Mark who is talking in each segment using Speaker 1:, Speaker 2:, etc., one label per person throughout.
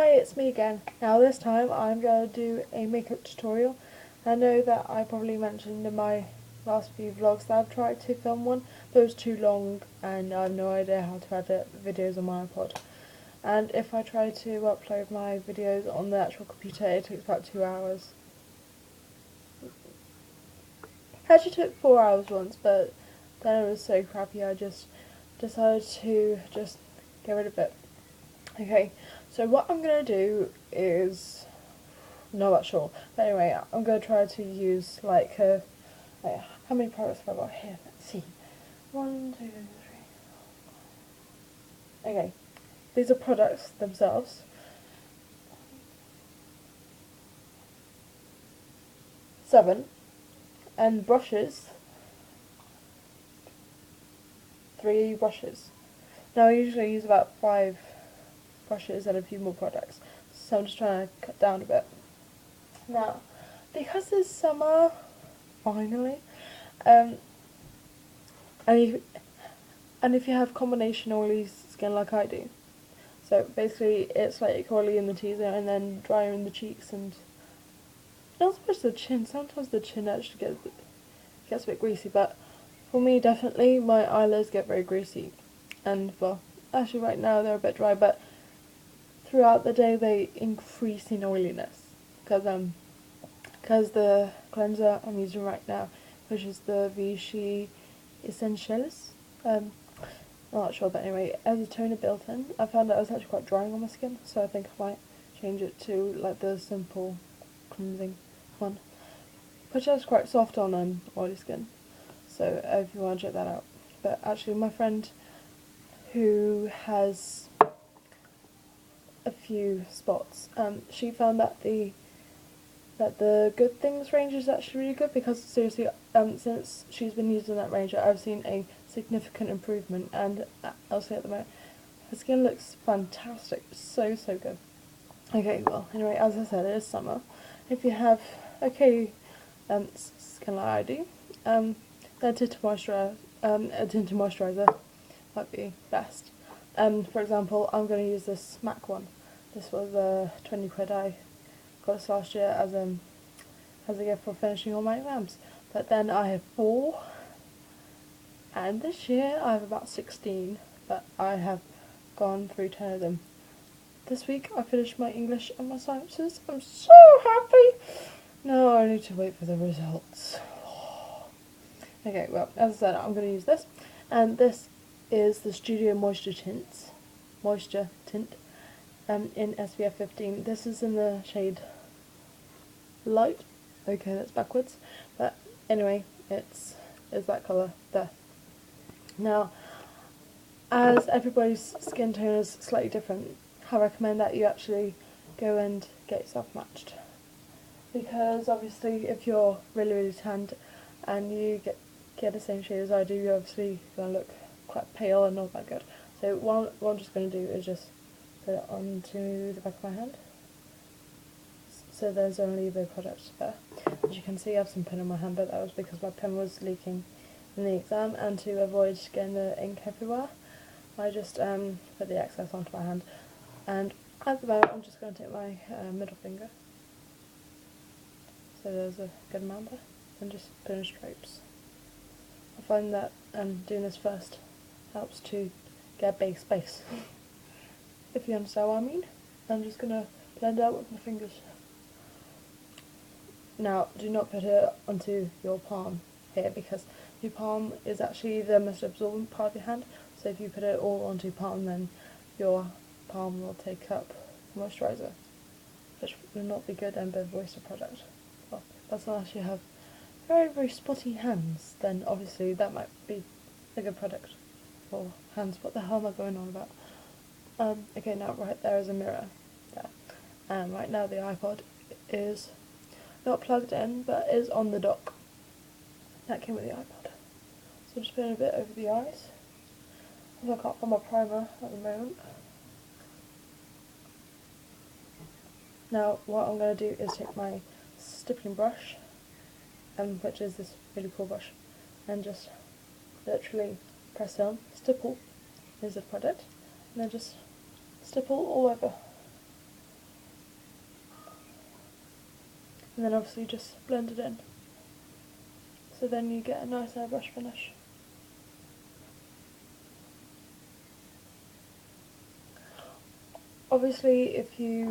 Speaker 1: Hi, it's me again. Now this time I'm going to do a makeup tutorial. I know that I probably mentioned in my last few vlogs that I've tried to film one, but it was too long and I have no idea how to edit videos on my iPod. And if I try to upload my videos on the actual computer, it takes about 2 hours. It actually took 4 hours once, but then it was so crappy I just decided to just get rid of it. Okay, so what I'm going to do is, not that sure, but anyway, I'm going to try to use like how many products have I got here? Let's see. 1, 2, 3. Okay, these are products themselves. 7, and brushes. 3 brushes. Now I usually use about 5 brushes and a few more products, so I'm just trying to cut down a bit. Now, because it's summer, finally, and if you have combination oily skin like I do, so basically it's like oily in the T-zone and then drier in the cheeks and not so much the chin. Sometimes the chin actually gets a bit greasy, but for me definitely my eyelids get very greasy, and well, actually right now they're a bit dry, but throughout the day they increase in oiliness because the cleanser I'm using right now, which is the Vichy Essentials, I'm not sure, but anyway, as a toner built in, I found that it was actually quite drying on my skin, so I think I might change it to like the simple cleansing one, which is quite soft on oily skin, so if you want to check that out. But actually my friend who has a few spots, she found that the Good Things range is actually really good, because seriously, since she's been using that range, I've seen a significant improvement, and I'll say at the moment, her skin looks fantastic, so good. Okay, well, anyway, as I said, it is summer. If you have okay skin like I do, then a tinted moisturiser might be best. For example, I'm going to use this MAC one. This was 20 quid. I got this last year as a gift for finishing all my exams. But then I have 4, and this year I have about 16, but I have gone through 10 of them. This week I finished my English and my sciences. I'm so happy! Now I need to wait for the results. Okay, well, as I said, I'm going to use this, and this is the Studio Moisture Tint, in SPF 15. This is in the shade Light. Okay, that's backwards, but anyway, it's that colour there. Now, as everybody's skin tone is slightly different, I recommend that you actually go and get yourself matched, because obviously if you're really tanned and you get the same shade as I do, you're obviously going to look quite pale and not that good. So what I'm just going to do is just put it onto the back of my hand, so there's only the product there. As you can see, I have some pen on my hand, but that was because my pen was leaking in the exam, and to avoid getting the ink everywhere, I just put the excess onto my hand. And at the moment, I'm just going to take my middle finger, so there's a good amount there, and just put in stripes. I find that doing this first helps to get a big space, if you understand what I mean. I'm just going to blend out with my fingers. Now, do not put it onto your palm here, because your palm is actually the most absorbent part of your hand, so if you put it all onto your palm, then your palm will take up moisturiser, which will not be good and both waste of product. Well, that's unless you have very spotty hands, then obviously that might be a good product for hands. What the hell am I going on about? Okay, now right there is a mirror there, and right now the iPod is not plugged in, but is on the dock. That came with the iPod. So I'm just putting a bit over the eyes, because I can't find my primer at the moment. Now what I'm going to do is take my stippling brush, which is this really cool brush, and just literally press down. Stipple is the product, and then just stipple all over. and then obviously just blend it in. So then you get a nice airbrush finish. Obviously, if you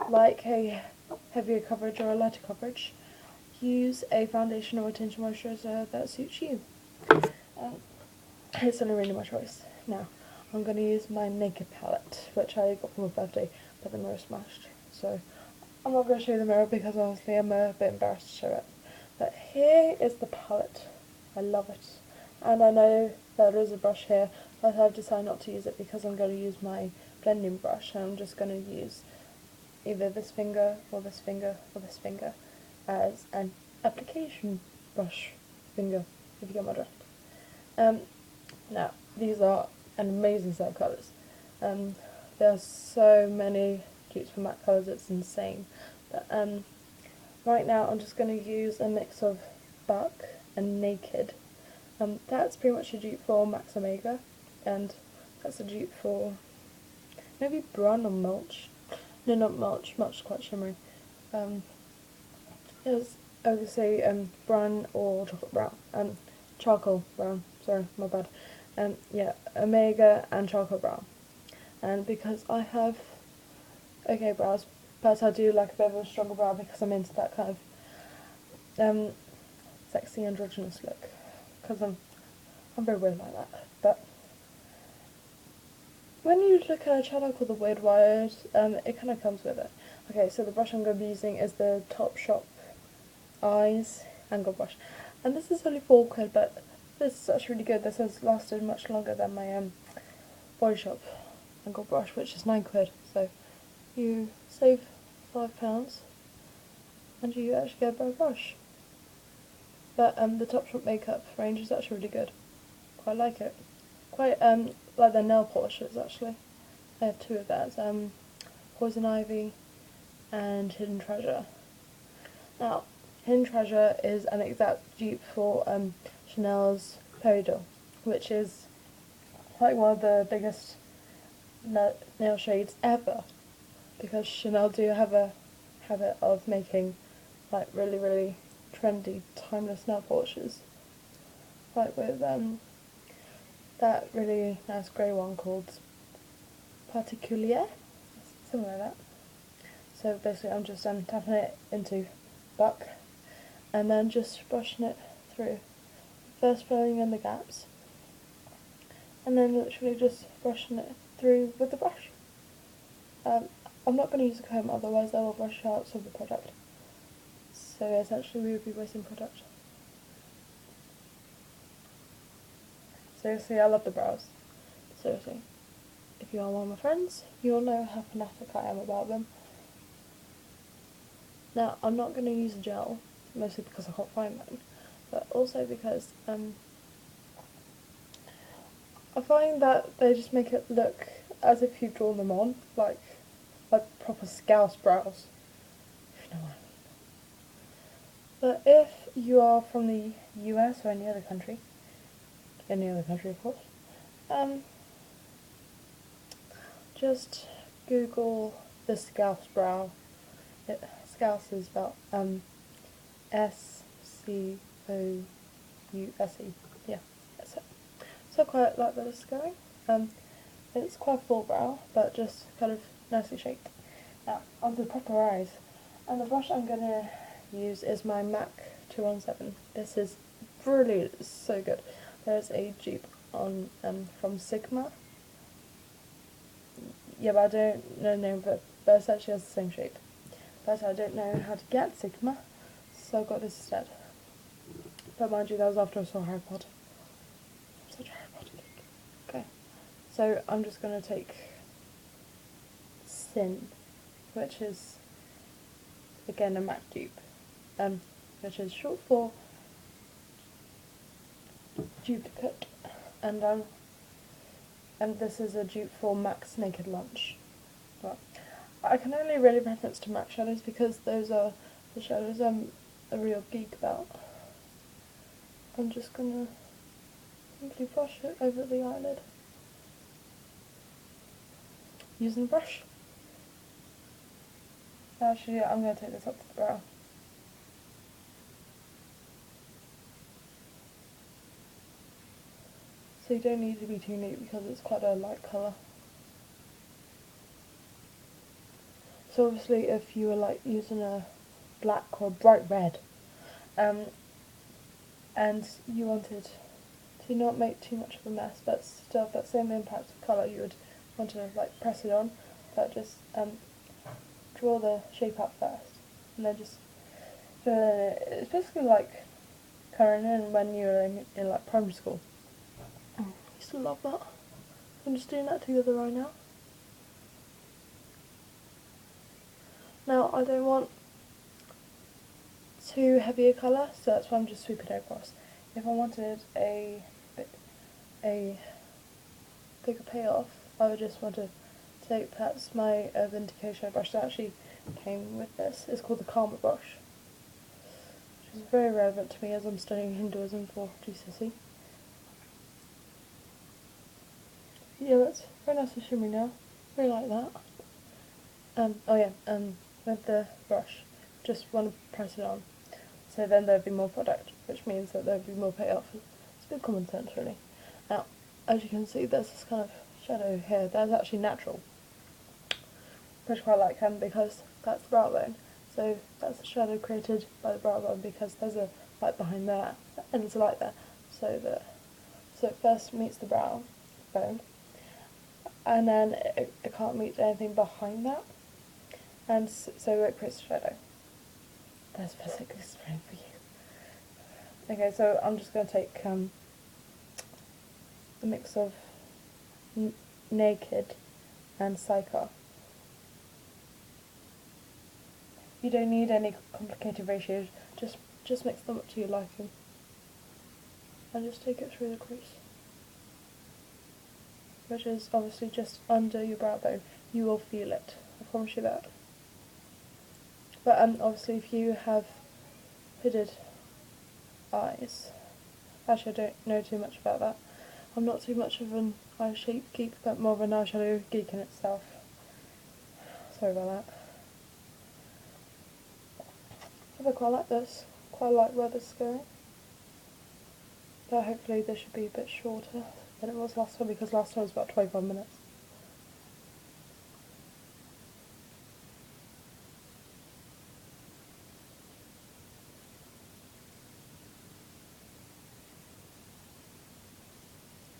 Speaker 1: like a heavier coverage or a lighter coverage, use a foundation or a tinted moisturiser that suits you. It's only really my choice. Now, I'm going to use my Naked palette, which I got for my birthday, but the mirror smashed. So, I'm not going to show you the mirror because honestly I'm a bit embarrassed to show it. But here is the palette. I love it. And I know there is a brush here, but I've decided not to use it because I'm going to use my blending brush, and I'm just going to use either this finger or this finger or this finger as an application brush finger, if you get my drift. Now, these are an amazing set of colours. There are so many dupes for matte colours, it's insane. But right now I'm just going to use a mix of Buck and Naked. That's pretty much a dupe for Max Omega, and that's a dupe for maybe Brun or Mulch. No, not Mulch. Mulch is quite shimmery. It's obviously Brun or Chocolate Brown. Charcoal Brown. Sorry, my bad. Yeah, Omega and Charcoal Brown. And because I have okay brows, but I do like a bit of a stronger brow because I'm into that kind of sexy androgynous look. Because I'm very weird like that. But when you look at a channel called The Weird Wired, it kind of comes with it. Okay, so the brush I'm going to be using is the Topshop Eyes Angle Brush. And this is only £4, but this is actually really good. This has lasted much longer than my Body Shop Angle Brush, which is £9. So you save £5 and you actually get a better brush. But the Topshop makeup range is actually really good. Quite like it. Quite like their nail polishes actually. I have two of theirs. Poison Ivy and Hidden Treasure. Now, Hidden Treasure is an exact dupe for Chanel's Peridot, which is like one of the biggest nail shades ever, because Chanel do have a habit of making like really, really trendy, timeless nail polishes. Like with that really nice grey one called Particulier, something like that. So basically I'm just tapping it into Buck and then just brushing it through. First filling in the gaps and then literally just brushing it through with the brush. I'm not going to use a comb, otherwise I will brush out some of the product. So essentially we would be wasting product. Seriously, I love the brows. Seriously. If you are one of my friends, you'll know how fanatic I am about them. Now, I'm not going to use a gel, mostly because I can't find one, but also because I find that they just make it look as if you've drawn them on, like proper Scouse brows, if you know what I mean. But if you are from the US or any other country of course, just Google the Scouse brow. Scouse is spelled S-C-O-U-S-E. Yeah, that's it. So I quite like where this is going. It's quite a full brow, but just kind of nicely shaped. Now, onto the proper eyes. And the brush I'm going to use is my MAC 217. This is brilliant, it's so good. There's a dupe on from Sigma. Yeah, but I don't know the name of it, but it actually has the same shape. But I don't know how to get Sigma, so I got this instead. But mind you, that was after I saw Harry Potter. I'm such a Harry Potter geek. Okay, so I'm just going to take Sin, which is again a MAC dupe, which is short for duplicate, and this is a dupe for MAC's Naked Lunch. But I can only really reference to MAC shadows because those are the shadows I'm a real geek about. I'm just gonna simply brush it over the eyelid using the brush. Actually, I'm gonna take this up to the brow. So you don't need to be too neat because it's quite a light colour. So obviously if you were like using a black or a bright red, and you wanted to not make too much of a mess but still have that same impact of colour, you would want to like press it on, but just draw the shape out first and then just fill in it. It's basically like colouring in when you were in like primary school. I used to love that. I'm just doing that to the other eye now. Now I don't want too heavy a colour, so that's why I'm just sweeping it across. If I wanted a bigger payoff, I would just want to take perhaps my vindication brush that actually came with this. It's called the Karma brush, which is very relevant to me as I'm studying Hinduism for GCSE. Yeah, that's very nice and shimmery now. Really like that. With the brush, just want to press it on. So then there'd be more product, which means that there'd be more payoff. It's good common sense, really. Now, as you can see, there's this kind of shadow here. That's actually natural, which I quite like, because that's the brow bone. So that's the shadow created by the brow bone because there's a light behind there, and there's a light there. So it first meets the brow bone, and then it can't meet anything behind that, and so it creates a shadow. That's physically explained for you. Okay, so I'm just going to take a mix of Naked and Psycho. You don't need any complicated ratios, just mix them up to your liking. And just take it through the crease, which is obviously just under your brow bone. You will feel it, I promise you that. But obviously if you have hooded eyes, actually I don't know too much about that. I'm not too much of an eye shape geek, but more of an eyeshadow geek in itself. Sorry about that. I quite like this. Quite like where this is going. But hopefully this should be a bit shorter than it was last time, because last time was about 25 minutes.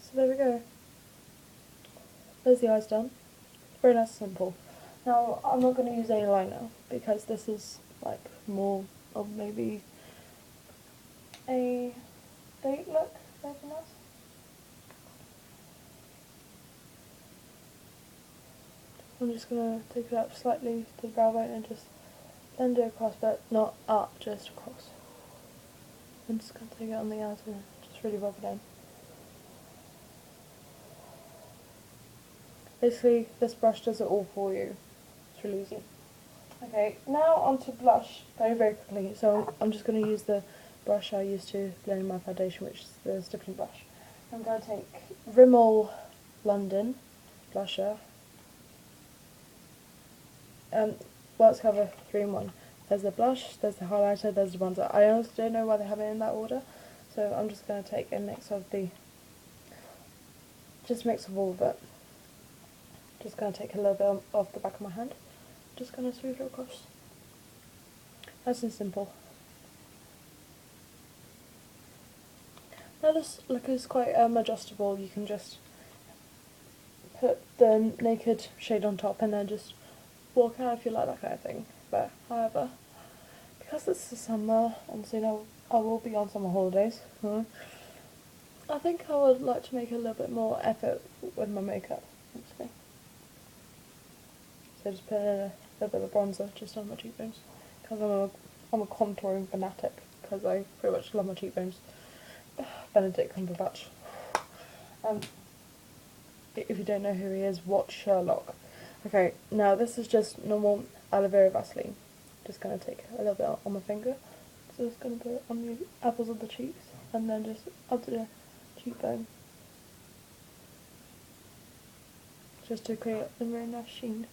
Speaker 1: So there we go. There's the eyes done. Very nice and simple. Now I'm not going to use any liner because this is like more of maybe a date look, anything else. I'm just going to take it up slightly to the brow bone and just blend it across, but not up, just across. I'm just going to take it on the outer and just really rub it in. Basically, this brush does it all for you. It's really easy. Okay, now onto blush, very quickly. So I'm just going to use the brush I used to blend my foundation, which is the stippling brush. I'm going to take Rimmel London blusher. Well, it's cover 3 in 1. There's the blush, there's the highlighter, there's the bronzer. I honestly don't know why they have it in that order, so I'm just going to take a mix of just a mix of all of it. Just going to take a little bit off the back of my hand. Just going to smooth it across. Nice and simple. Now this look is quite adjustable. You can just put the Naked shade on top and then just walk out if you like that kind of thing. But however, because it's the summer and soon I will be on summer holidays, I think I would like to make a little bit more effort with my makeup, actually. So just put in a little bit of bronzer just on my cheekbones, because I'm a contouring fanatic, because I pretty much love my cheekbones. Benedict Cumberbatch. If you don't know who he is, watch Sherlock. Okay, now this is just normal aloe vera Vaseline. Just going to take a little bit on my finger. So just going to put it on the apples of the cheeks, and then just up to the cheekbone. Just to create a very nice sheen.